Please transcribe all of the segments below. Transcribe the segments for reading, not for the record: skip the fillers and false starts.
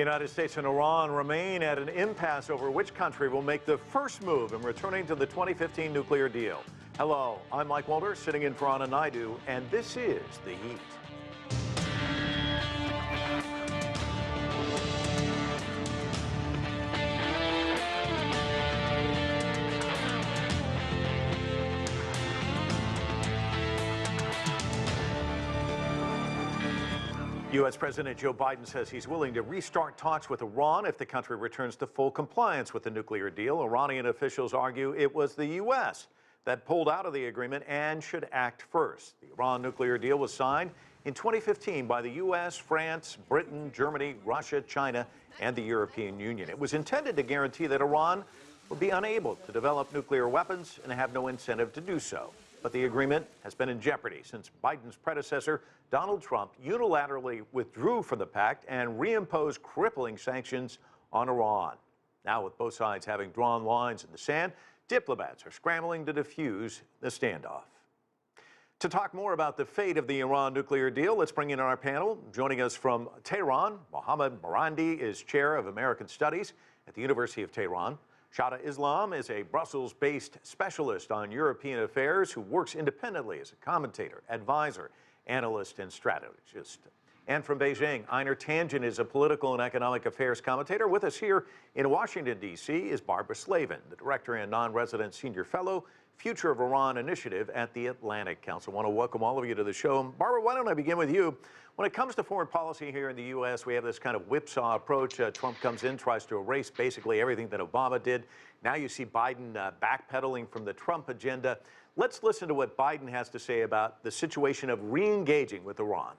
The United States and Iran remain at an impasse over which country will make the first move in returning to the 2015 nuclear deal. Hello, I'm Mike Walter, sitting in for Anna Naidu, and this is The Heat. U.S. President Joe Biden says he's willing to restart talks with Iran if the country returns to full compliance with the nuclear deal. Iranian officials argue it was the U.S. that pulled out of the agreement and should act first. The Iran nuclear deal was signed in 2015 by the U.S., France, Britain, Germany, Russia, China, and the European Union. It was intended to guarantee that Iran would be unable to develop nuclear weapons and have no incentive to do so. But the agreement has been in jeopardy since Biden's predecessor, Donald Trump, unilaterally withdrew from the pact and reimposed crippling sanctions on Iran. Now, with both sides having drawn lines in the sand, diplomats are scrambling to defuse the standoff. To talk more about the fate of the Iran nuclear deal, let's bring in our panel. Joining us from Tehran, Mohammad Marandi is chair of American Studies at the University of Tehran. Shada Islam is a Brussels-based specialist on European affairs who works independently as a commentator, advisor, analyst, and strategist. And from Beijing, Einar Tangen is a political and economic affairs commentator. With us here in Washington, D.C. is Barbara Slavin, the director and non-resident senior fellow, Future of Iran Initiative at the Atlantic Council. I want to welcome all of you to the show. Barbara, why don't I begin with you? When it comes to foreign policy here in the U.S., we have this kind of whipsaw approach. Trump comes in, tries to erase basically everything that Obama did. Now you see Biden backpedaling from the Trump agenda. Let's listen to what Biden has to say about the situation of re-engaging with Iran.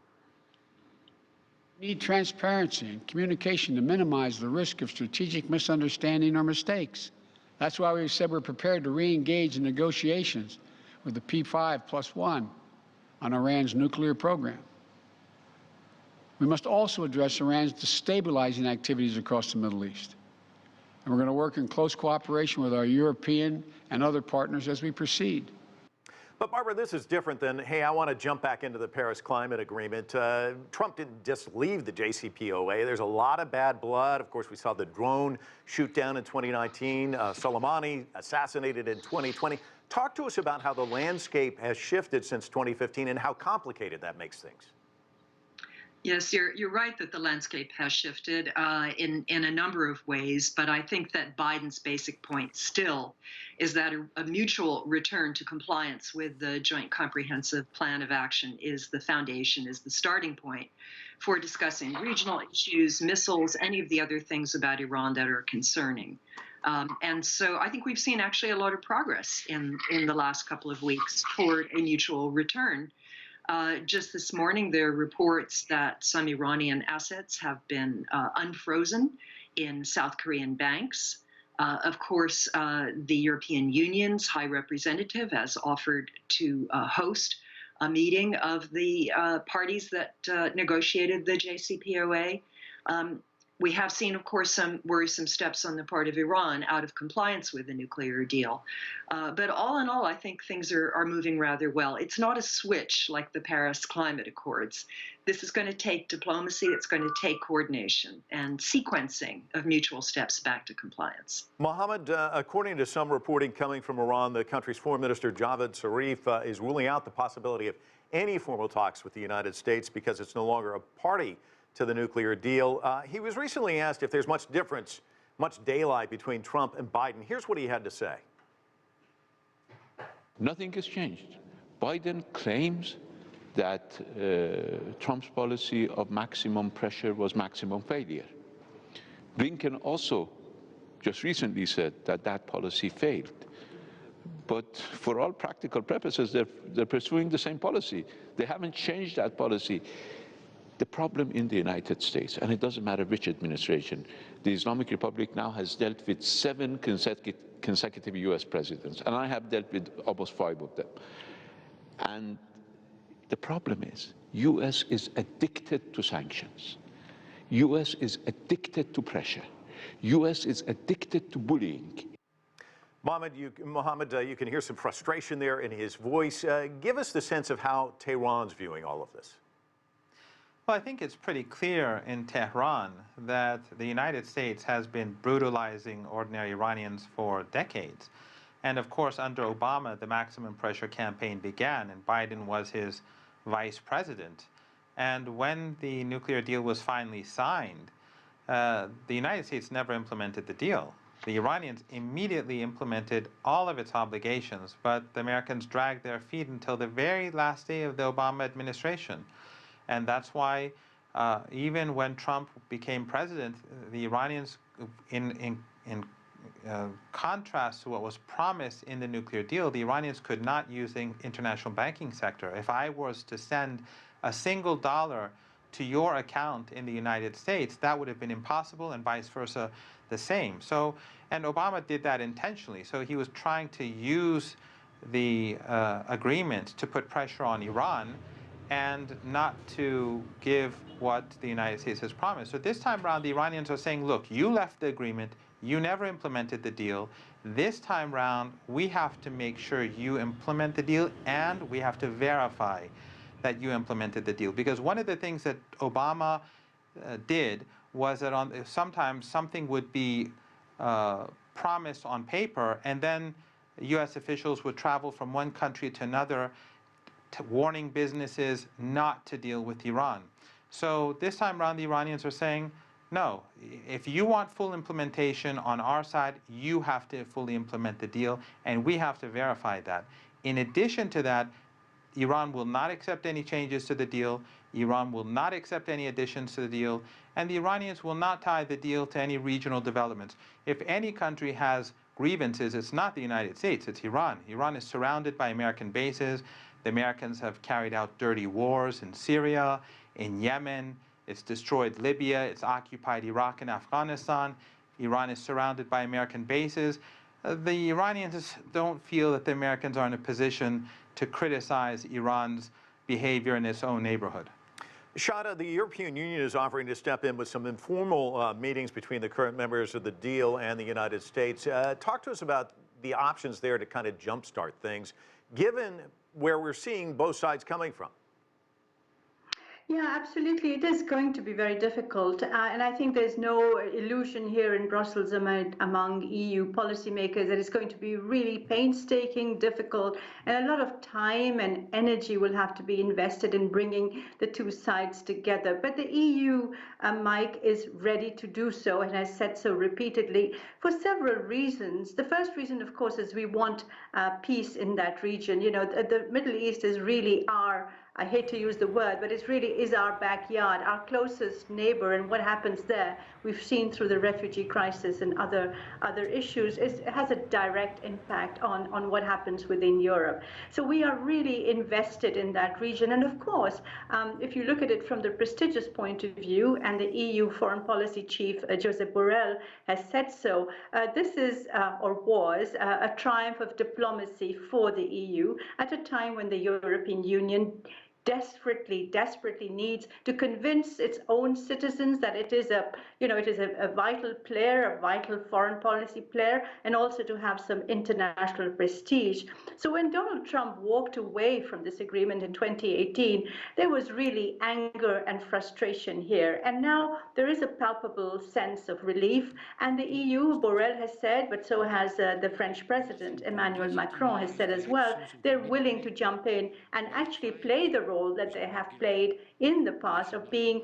We need transparency and communication to minimize the risk of strategic misunderstanding or mistakes. That's why we said we're prepared to re-engage in negotiations with the P5+1 on Iran's nuclear program. We must also address Iran's destabilizing activities across the Middle East. And we're going to work in close cooperation with our European and other partners as we proceed. But Barbara, this is different than, hey, I want to jump back into the Paris Climate Agreement. Trump didn't just leave the JCPOA. There's a lot of bad blood. Of course, we saw the drone shoot down in 2019, Soleimani assassinated in 2020. Talk to us about how the landscape has shifted since 2015 and how complicated that makes things. Yes, you're right that the landscape has shifted in a number of ways, but I think that Biden's basic point still is that a mutual return to compliance with the Joint Comprehensive Plan of Action is the foundation, is the starting point for discussing regional issues, missiles, any of the other things about Iran that are concerning. And so I think we've seen actually a lot of progress in the last couple of weeks toward a mutual return. Just this morning, there are reports that some Iranian assets have been unfrozen in South Korean banks. Of course, the European Union's High Representative has offered to host a meeting of the parties that negotiated the JCPOA. We have seen, of course, some worrisome steps on the part of Iran out of compliance with the nuclear deal. But all in all, I think things are moving rather well. It's not a switch like the Paris Climate Accords. This is going to take diplomacy, it's going to take coordination and sequencing of mutual steps back to compliance. Mohammad, according to some reporting coming from Iran, the country's Foreign Minister Javad Zarif is ruling out the possibility of any formal talks with the United States because it's no longer a party to the nuclear deal. He was recently asked if there's much difference, much daylight between Trump and Biden. Here's what he had to say. Nothing has changed. Biden claims that Trump's policy of maximum pressure was maximum failure. Blinken also just recently said that that policy failed. But for all practical purposes, they're pursuing the same policy. They haven't changed that policy. The problem in the United States, and it doesn't matter which administration, the Islamic Republic now has dealt with 7 consecutive U.S. presidents, and I have dealt with almost 5 of them. And the problem is, U.S. is addicted to sanctions. U.S. is addicted to pressure. U.S. is addicted to bullying. Mohammad, you can hear some frustration there in his voice. Give us the sense of how Tehran's viewing all of this. Well, I think it's pretty clear in Tehran that the United States has been brutalizing ordinary Iranians for decades. And of course, under Obama, the maximum pressure campaign began, and Biden was his vice president. And when the nuclear deal was finally signed, the United States never implemented the deal. The Iranians immediately implemented all of its obligations, but the Americans dragged their feet until the very last day of the Obama administration. And that's why even when Trump became president, the Iranians, in contrast to what was promised in the nuclear deal, the Iranians could not use the international banking sector. If I was to send a single dollar to your account in the United States, that would have been impossible, and vice versa the same. So, and Obama did that intentionally. So he was trying to use the agreement to put pressure on Iran and not to give what the United States has promised. So this time around, the Iranians are saying, look, you left the agreement, you never implemented the deal. This time around, we have to make sure you implement the deal, and we have to verify that you implemented the deal. Because one of the things that Obama did was that sometimes something would be promised on paper, and then U.S. officials would travel from one country to another warning businesses not to deal with Iran. So this time around, the Iranians are saying, no, if you want full implementation on our side, you have to fully implement the deal, and we have to verify that. In addition to that, Iran will not accept any changes to the deal, Iran will not accept any additions to the deal, and the Iranians will not tie the deal to any regional developments. If any country has grievances, it's not the United States, it's Iran. Iran is surrounded by American bases. The Americans have carried out dirty wars in Syria, in Yemen. It's destroyed Libya. It's occupied Iraq and Afghanistan. Iran is surrounded by American bases. The Iranians don't feel that the Americans are in a position to criticize Iran's behavior in its own neighborhood. Shada, the European Union is offering to step in with some informal meetings between the current members of the deal and the United States. Talk to us about the options there to kind of jumpstart things, given where we're seeing both sides coming from. Yeah, absolutely. It is going to be very difficult. And I think there's no illusion here in Brussels among EU policymakers that it's going to be really painstaking, difficult, and a lot of time and energy will have to be invested in bringing the two sides together. But the EU, Mike, is ready to do so and has said so repeatedly for several reasons. The first reason, of course, is we want peace in that region. You know, the Middle East is really I hate to use the word, but it really is our backyard, our closest neighbor, and what happens there, we've seen through the refugee crisis and other issues, it has a direct impact on what happens within Europe. So we are really invested in that region. And of course, if you look at it from the prestigious point of view, and the EU foreign policy chief, Josep Borrell, has said so, this is, or was, a triumph of diplomacy for the EU at a time when the European Union desperately needs to convince its own citizens that it is a vital player, a vital foreign policy player, and also to have some international prestige. So when Donald Trump walked away from this agreement in 2018, there was really anger and frustration here. And now there is a palpable sense of relief. And the EU, Borrell has said, but so has the French president, Emmanuel Macron, has said as well, they're willing to jump in and actually play the role that they have played in the past of being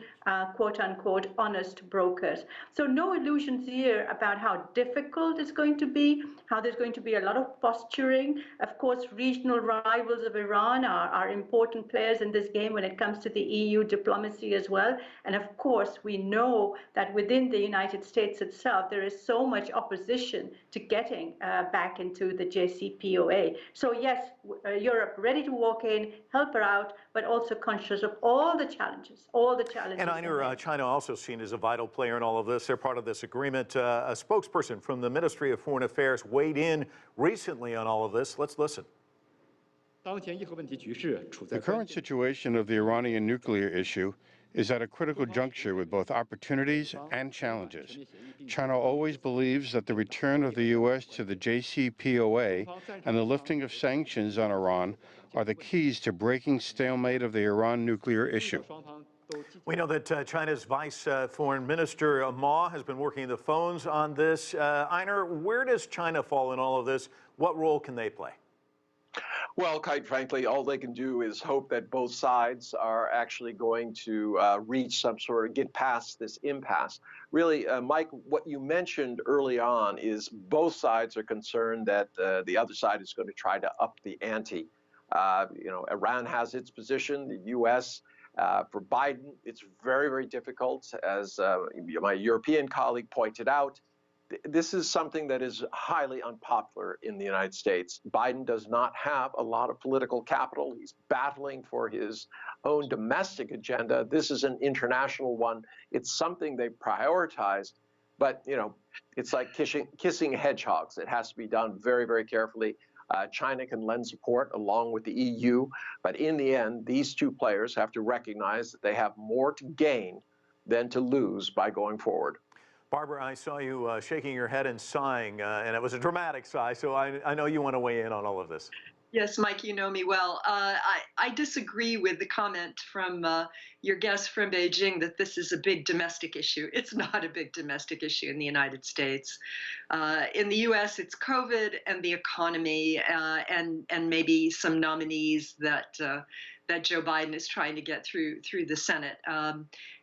quote unquote honest brokers. So no illusions here about how difficult it's going to be, how there's going to be a lot of posturing. Of course, regional rivals of Iran are important players in this game when it comes to the EU diplomacy as well. And of course, we know that within the United States itself, there is so much opposition to getting back into the JCPOA. So yes, Europe ready to walk in, help her out, but also conscious of all the challenges. And I know China also seen as a vital player in all of this. They're part of this agreement. A spokesperson from the Ministry of Foreign Affairs weighed in recently on all of this. Let's listen. The current situation of the Iranian nuclear issue is at a critical juncture with both opportunities and challenges. China always believes that the return of the U.S. to the JCPOA and the lifting of sanctions on Iran are the keys to breaking stalemate of the Iran nuclear issue. We know that China's Vice Foreign Minister Ma has been working the phones on this. Einar, where does China fall in all of this? What role can they play? Well, quite frankly, all they can do is hope that both sides are actually going to reach some sort of get past this impasse. Really, Mike, what you mentioned early on is both sides are concerned that the other side is going to try to up the ante. Iran has its position, the U.S. For Biden, it's very, very difficult. As my European colleague pointed out, this is something that is highly unpopular in the United States. Biden does not have a lot of political capital. He's battling for his own domestic agenda. This is an international one. It's something they prioritize, but it's like kissing hedgehogs. It has to be done very, very carefully. China can lend support along with the EU, but in the end, these two players have to recognize that they have more to gain than to lose by going forward. Barbara, I saw you shaking your head and sighing, and it was a dramatic sigh, so I know you want to weigh in on all of this. Yes, Mike, you know me well. I disagree with the comment from your guest from Beijing that this is a big domestic issue. It's not a big domestic issue in the United States. In the U.S., it's COVID and the economy and maybe some nominees that Joe Biden is trying to get through the Senate.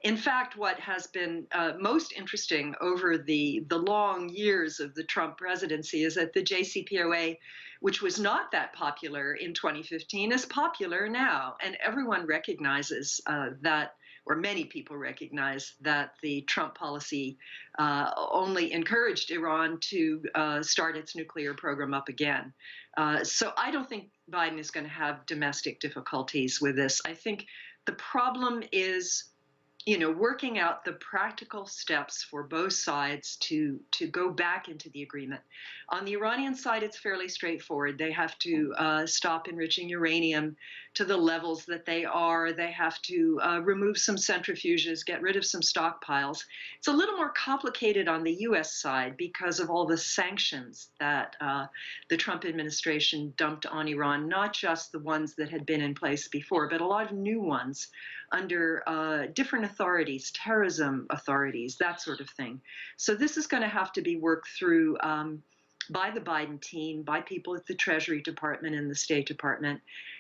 In fact, what has been most interesting over the long years of the Trump presidency is that the JCPOA, which was not that popular in 2015, is popular now. And everyone recognizes that, or many people recognize that the Trump policy only encouraged Iran to start its nuclear program up again. So I don't think Biden is going to have domestic difficulties with this. I think the problem is, working out the practical steps for both sides to go back into the agreement. On the Iranian side, it's fairly straightforward. They have to stop enriching uranium to the levels that they are. They have to remove some centrifuges, get rid of some stockpiles. It's a little more complicated on the U.S. side because of all the sanctions that the Trump administration dumped on Iran, not just the ones that had been in place before, but a lot of new ones under different authorities, terrorism authorities, that sort of thing. So this is going to have to be worked through by the Biden team, by people at the Treasury Department and the State Department,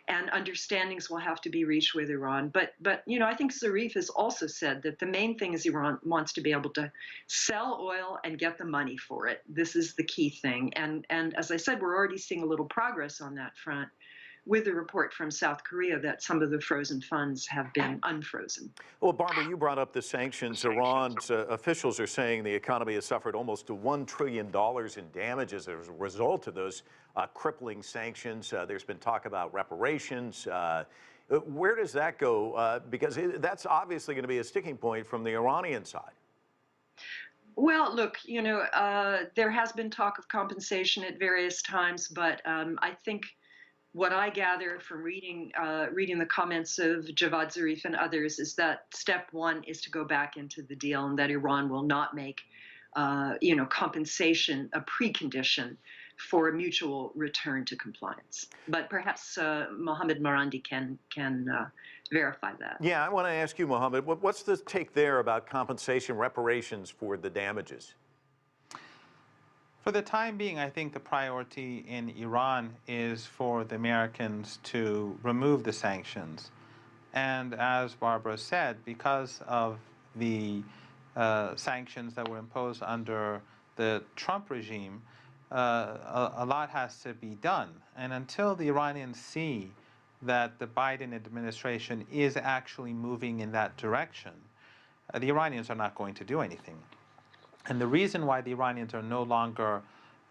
and understandings will have to be reached with Iran. But I think Zarif has also said that the main thing is Iran wants to be able to sell oil and get the money for it. This is the key thing. And as I said, we're already seeing a little progress on that front, with the report from South Korea that some of the frozen funds have been unfrozen. Well, Barbara, you brought up the sanctions. Iran's officials are saying the economy has suffered almost $1 trillion in damages as a result of those crippling sanctions. There's been talk about reparations. Where does that go? Because that's obviously going to be a sticking point from the Iranian side. Well, look, there has been talk of compensation at various times, but I think what I gather from reading the comments of Javad Zarif and others is that step one is to go back into the deal, and that Iran will not make, compensation a precondition for a mutual return to compliance. But perhaps Mohammad Marandi can verify that. Yeah, I want to ask you, Mohammad, what's the take there about compensation, reparations for the damages? For the time being, I think the priority in Iran is for the Americans to remove the sanctions. And as Barbara said, because of the sanctions that were imposed under the Trump regime, a lot has to be done. And until the Iranians see that the Biden administration is actually moving in that direction, the Iranians are not going to do anything. And the reason why the Iranians are no longer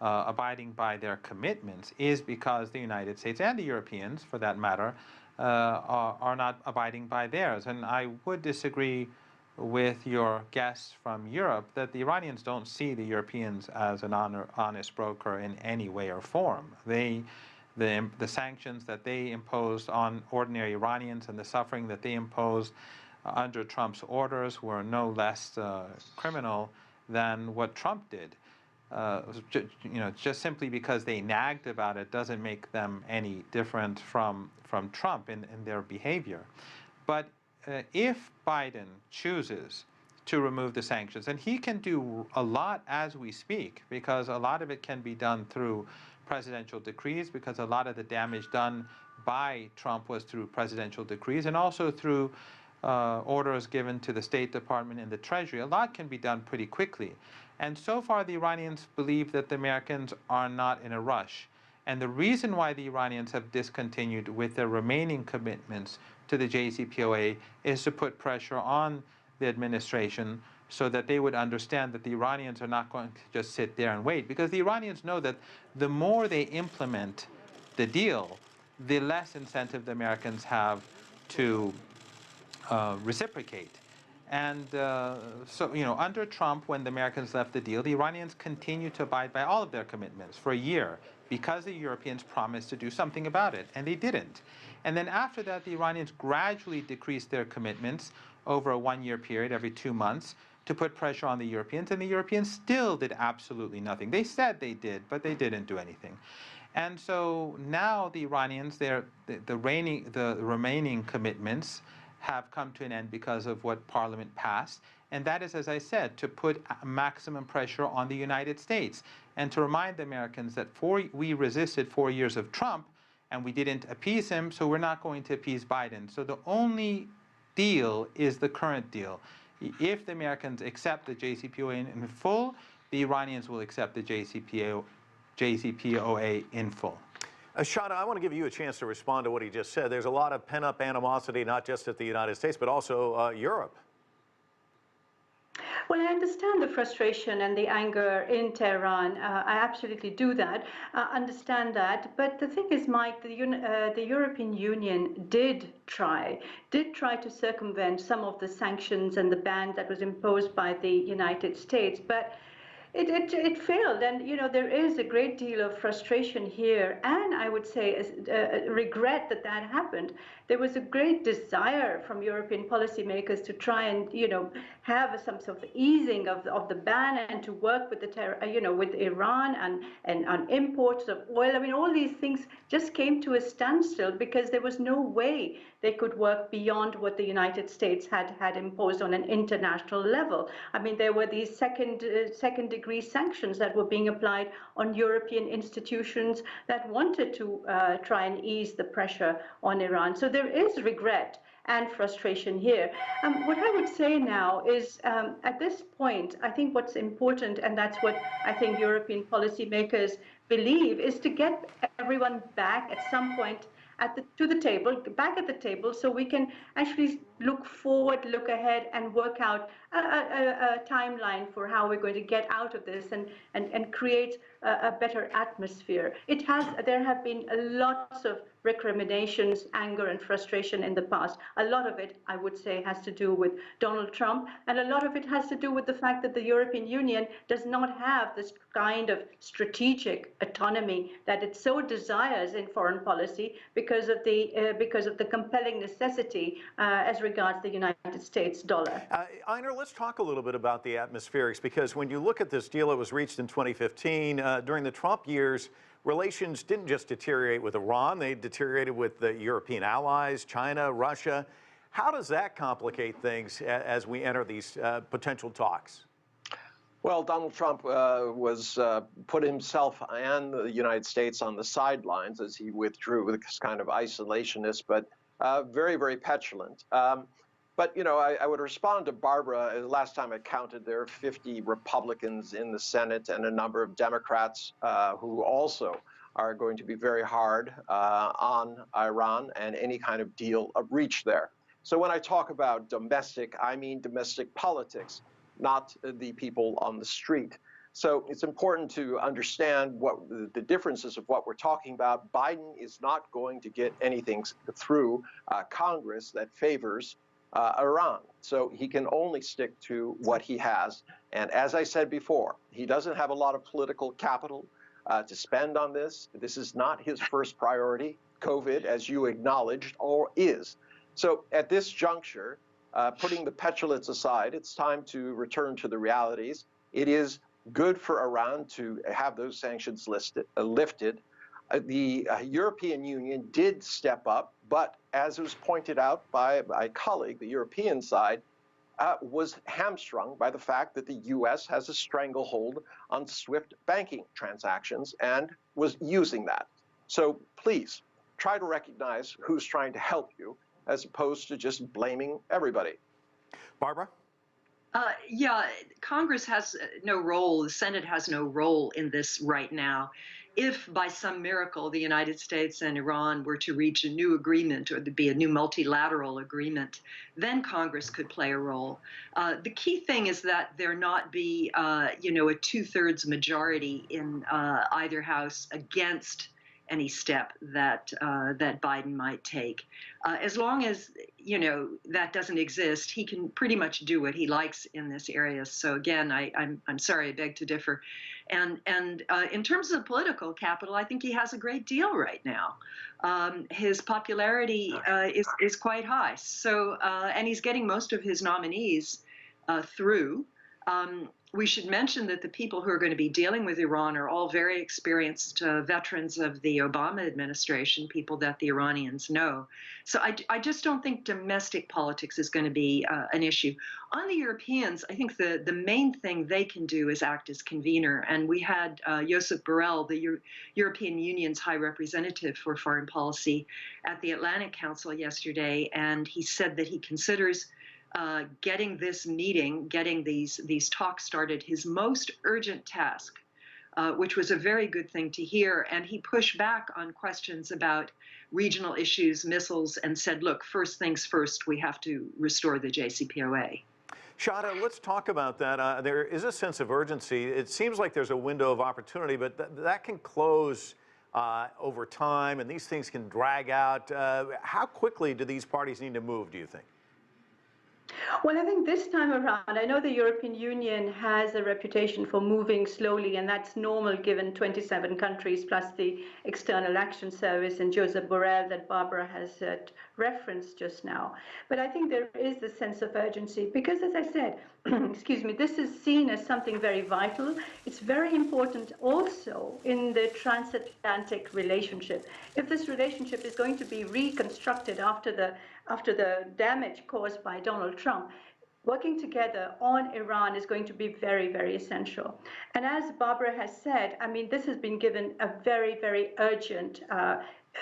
abiding by their commitments is because the United States and the Europeans, for that matter, are not abiding by theirs. And I would disagree with your guests from Europe that the Iranians don't see the Europeans as an honest broker in any way or form. The sanctions that they imposed on ordinary Iranians and the suffering that they imposed under Trump's orders were no less criminal than what Trump did. Just simply because they nagged about it doesn't make them any different from Trump in their behavior. But if Biden chooses to remove the sanctions, and he can do a lot as we speak, because a lot of it can be done through presidential decrees, because a lot of the damage done by Trump was through presidential decrees, and also through orders given to the State Department and the Treasury. A lot can be done pretty quickly. And so far, the Iranians believe that the Americans are not in a rush. And the reason why the Iranians have discontinued with their remaining commitments to the JCPOA is to put pressure on the administration so that they would understand that the Iranians are not going to just sit there and wait. Because the Iranians know that the more they implement the deal, the less incentive the Americans have to reciprocate. And so, under Trump, when the Americans left the deal, the Iranians continued to abide by all of their commitments for a year because the Europeans promised to do something about it, and they didn't. And then after that, the Iranians gradually decreased their commitments over a one-year period, every 2 months, to put pressure on the Europeans, and the Europeans still did absolutely nothing. They said they did, but they didn't do anything. And so now the Iranians, the remaining commitments have come to an end because of what Parliament passed. And that is, as I said, to put maximum pressure on the United States and to remind the Americans that we resisted 4 years of Trump and we didn't appease him, so we're not going to appease Biden. So the only deal is the current deal. If the Americans accept the JCPOA in full, the Iranians will accept the JCPOA in full. Shada, I want to give you a chance to respond to what he just said. There's a lot of pent-up animosity, not just at the United States, but also Europe. Well, I understand the frustration and the anger in Tehran. I absolutely do that, understand that. But the thing is, Mike, the European Union did try to circumvent some of the sanctions and the ban that was imposed by the United States. But it failed, and there is a great deal of frustration here, and I would say regret that happened. There was a great desire from European policymakers to try and have some sort of easing of the ban and to work with with Iran and on imports of oil. I mean, all these things just came to a standstill because there was no way they could work beyond what the United States had imposed on an international level. I mean, there were these second-degree sanctions that were being applied on European institutions that wanted to try and ease the pressure on Iran. So there is regret and frustration here. What I would say now is, at this point, I think what's important, and that's what I think European policymakers believe, is to get everyone back at some point back at the table, so we can actually look forward, look ahead, and work out a timeline for how we're going to get out of this and create a better atmosphere. There have been lots of recriminations, anger, and frustration in the past. A lot of it, I would say, has to do with Donald Trump, and a lot of it has to do with the fact that the European Union does not have this kind of strategic autonomy that it so desires in foreign policy because of the compelling necessity as regards the United States dollar. Einar, let's talk a little bit about the atmospherics, because when you look at this deal, it was reached in 2015. During the Trump years, relations didn't just deteriorate with Iran, they deteriorated with the European allies, China, Russia. How does that complicate things as we enter these potential talks? Well, Donald Trump put himself and the United States on the sidelines as he withdrew with this kind of isolationist, but very, very petulant. But, I would respond to Barbara. Last time I counted, there are 50 Republicans in the Senate and a number of Democrats who also are going to be very hard on Iran and any kind of deal reached there. So when I talk about domestic, I mean domestic politics, not the people on the street. So it's important to understand what the differences of what we're talking about. Biden is not going to get anything through Congress that favors Iran. So he can only stick to what he has. And as I said before, he doesn't have a lot of political capital to spend on this. This is not his first priority. COVID, as you acknowledged, or is. So at this juncture, putting the petulance aside, it's time to return to the realities. It is good for Iran to have those sanctions lifted. The European Union did step up, but as was pointed out by my colleague, the European side, was hamstrung by the fact that the U.S. has a stranglehold on SWIFT banking transactions and was using that. So please, try to recognize who's trying to help you as opposed to just blaming everybody. Barbara? Yeah, Congress has no role, the Senate has no role in this right now. If by some miracle the United States and Iran were to reach a new agreement or there'd be a new multilateral agreement, then Congress could play a role. The key thing is that there not be, a 2/3 majority in either house against any step that that Biden might take. As long as that doesn't exist, he can pretty much do what he likes in this area. So again, I'm sorry, I beg to differ. And in terms of political capital, I think he has a great deal right now. His popularity is quite high. So and he's getting most of his nominees through. We should mention that the people who are going to be dealing with Iran are all very experienced veterans of the Obama administration, people that the Iranians know. So I just don't think domestic politics is going to be an issue. On the Europeans, I think the main thing they can do is act as convener. And we had Josep Borrell, the European Union's High Representative for Foreign Policy, at the Atlantic Council yesterday, and he said that he considers getting this meeting, getting these talks started, his most urgent task, which was a very good thing to hear. And he pushed back on questions about regional issues, missiles, and said, look, first things first, we have to restore the JCPOA. Shada, let's talk about that. There is a sense of urgency. It seems like there's a window of opportunity, but that can close over time, and these things can drag out. How quickly do these parties need to move, do you think? Well, I think this time around, I know the European Union has a reputation for moving slowly, and that's normal given 27 countries plus the External Action Service and Josep Borrell that Barbara has referenced just now. But I think there is a sense of urgency because, as I said, excuse me, this is seen as something very vital. It's very important also in the transatlantic relationship. If this relationship is going to be reconstructed after the damage caused by Donald Trump, working together on Iran is going to be very, very essential. And as Barbara has said, I mean, this has been given a very, very urgent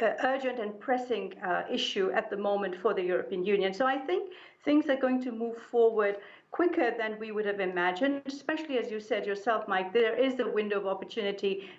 and pressing issue at the moment for the European Union. So I think things are going to move forward quicker than we would have imagined, especially as you said yourself, Mike, there is a window of opportunity.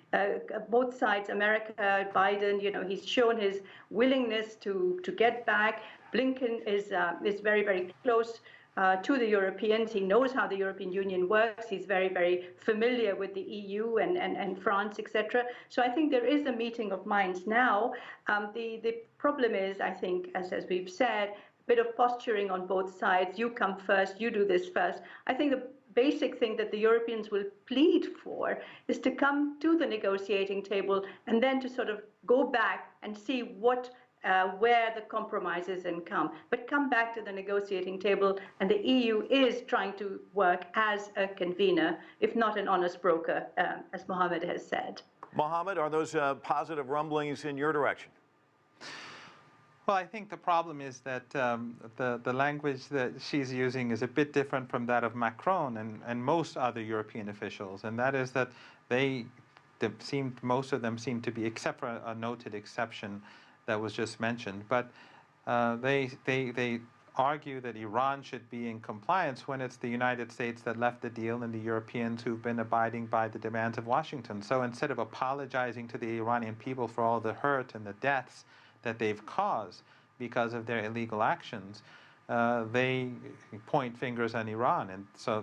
Both sides, America, Biden, he's shown his willingness to get back. Blinken is very, very close to the Europeans. He knows how the European Union works. He's very, very familiar with the EU and France, etc. So I think there is a meeting of minds now. The problem is, I think, as we've said, a bit of posturing on both sides. You come first, you do this first. I think the basic thing that the Europeans will plead for is to come to the negotiating table and then to sort of go back and see where the compromises can come. But come back to the negotiating table, and the EU is trying to work as a convener, if not an honest broker, as Mohammad has said. Mohammad, are those positive rumblings in your direction? Well, I think the problem is that the language that she's using is a bit different from that of Macron and most other European officials, and that is that most of them seem to be, except for a noted exception that was just mentioned, but they argue that Iran should be in compliance when it's the United States that left the deal and the Europeans who've been abiding by the demands of Washington. So instead of apologizing to the Iranian people for all the hurt and the deaths that they've caused because of their illegal actions, they point fingers at Iran. And so,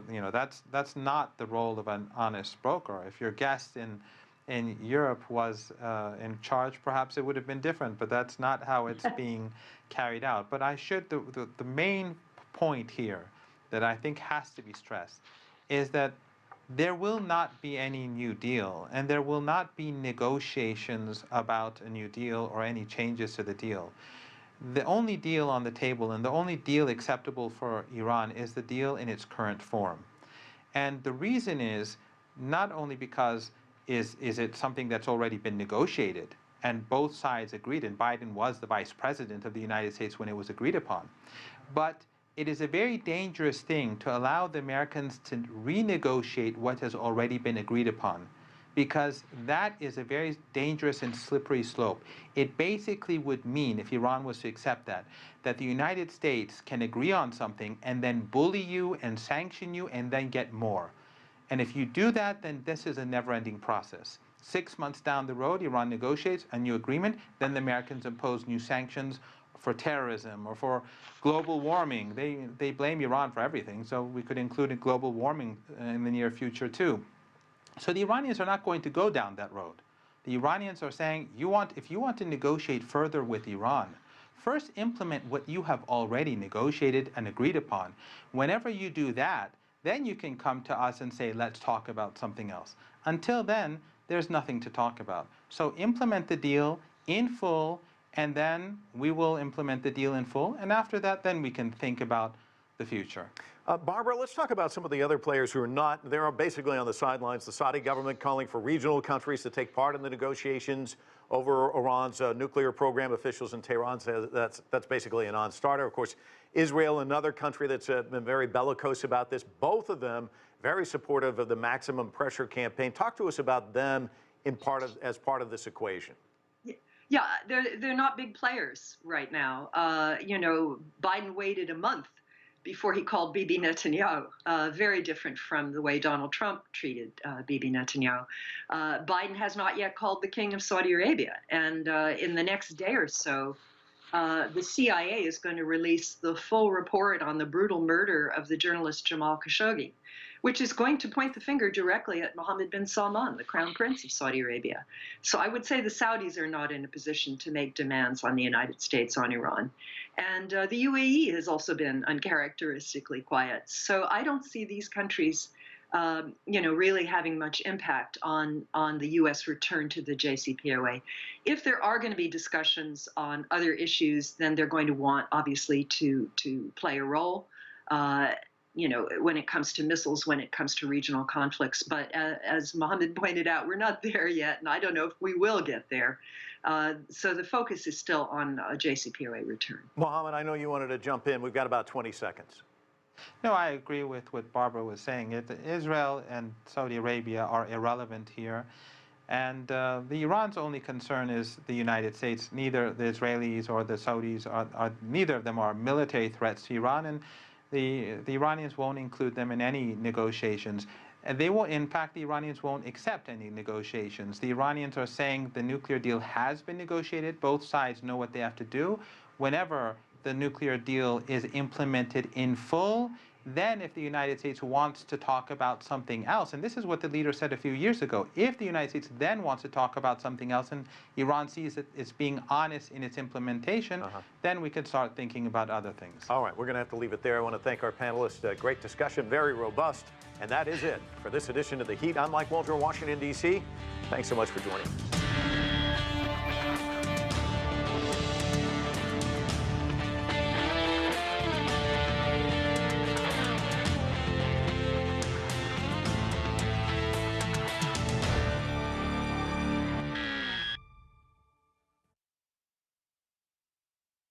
that's not the role of an honest broker. If your guest in Europe was in charge, perhaps it would have been different, but that's not how it's being carried out. But the main point here that I think has to be stressed is that there will not be any new deal, and there will not be negotiations about a new deal or any changes to the deal. The only deal on the table and the only deal acceptable for Iran is the deal in its current form. And the reason is not only because is it something that's already been negotiated and both sides agreed, and Biden was the vice president of the United States when it was agreed upon. But it is a very dangerous thing to allow the Americans to renegotiate what has already been agreed upon, because that is a very dangerous and slippery slope. It basically would mean, if Iran was to accept that, that the United States can agree on something and then bully you and sanction you and then get more. And if you do that, then this is a never-ending process. 6 months down the road, Iran negotiates a new agreement, then the Americans impose new sanctions for terrorism or for global warming. They blame Iran for everything, so we could include global warming in the near future too. So the Iranians are not going to go down that road. The Iranians are saying, if you want to negotiate further with Iran, first implement what you have already negotiated and agreed upon. Whenever you do that, then you can come to us and say, let's talk about something else. Until then, there's nothing to talk about. So implement the deal in full, and then we will implement the deal in full. And after that, then we can think about the future. Barbara, let's talk about some of the other players who are not, they're basically on the sidelines. The Saudi government calling for regional countries to take part in the negotiations over Iran's nuclear program. Officials in Tehran say that's basically a non-starter. Of course, Israel, another country that's been very bellicose about this. Both of them very supportive of the maximum pressure campaign. Talk to us about them as part of this equation. Yeah, they're not big players right now. Biden waited a month before he called Bibi Netanyahu, very different from the way Donald Trump treated Bibi Netanyahu. Biden has not yet called the King of Saudi Arabia, and in the next day or so, the CIA is going to release the full report on the brutal murder of the journalist Jamal Khashoggi, which is going to point the finger directly at Mohammed bin Salman, the crown prince of Saudi Arabia. So I would say the Saudis are not in a position to make demands on the United States on Iran. And the UAE has also been uncharacteristically quiet. So I don't see these countries, really having much impact on the U.S. return to the JCPOA. If there are going to be discussions on other issues, then they're going to want, obviously, to play a role. When it comes to missiles, when it comes to regional conflicts. But as Mohammad pointed out, we're not there yet, and I don't know if we will get there. So the focus is still on a JCPOA return. Mohammad, I know you wanted to jump in. We've got about 20 seconds. No, I agree with what Barbara was saying. Israel and Saudi Arabia are irrelevant here. And the Iran's only concern is the United States. Neither the Israelis or the Saudis neither of them are military threats to Iran. And the Iranians won't include them in any negotiations. And they will, in fact, the Iranians won't accept any negotiations. The Iranians are saying the nuclear deal has been negotiated. Both sides know what they have to do. Whenever the nuclear deal is implemented in full, then if the United States wants to talk about something else, and this is what the leader said a few years ago, if the United States then wants to talk about something else and Iran sees that it's being honest in its implementation, then we could start thinking about other things. All right, we're going to have to leave it there. I want to thank our panelists. Great discussion, very robust. And that is it for this edition of The Heat. I'm Mike Walter in Washington, D.C. Thanks so much for joining us.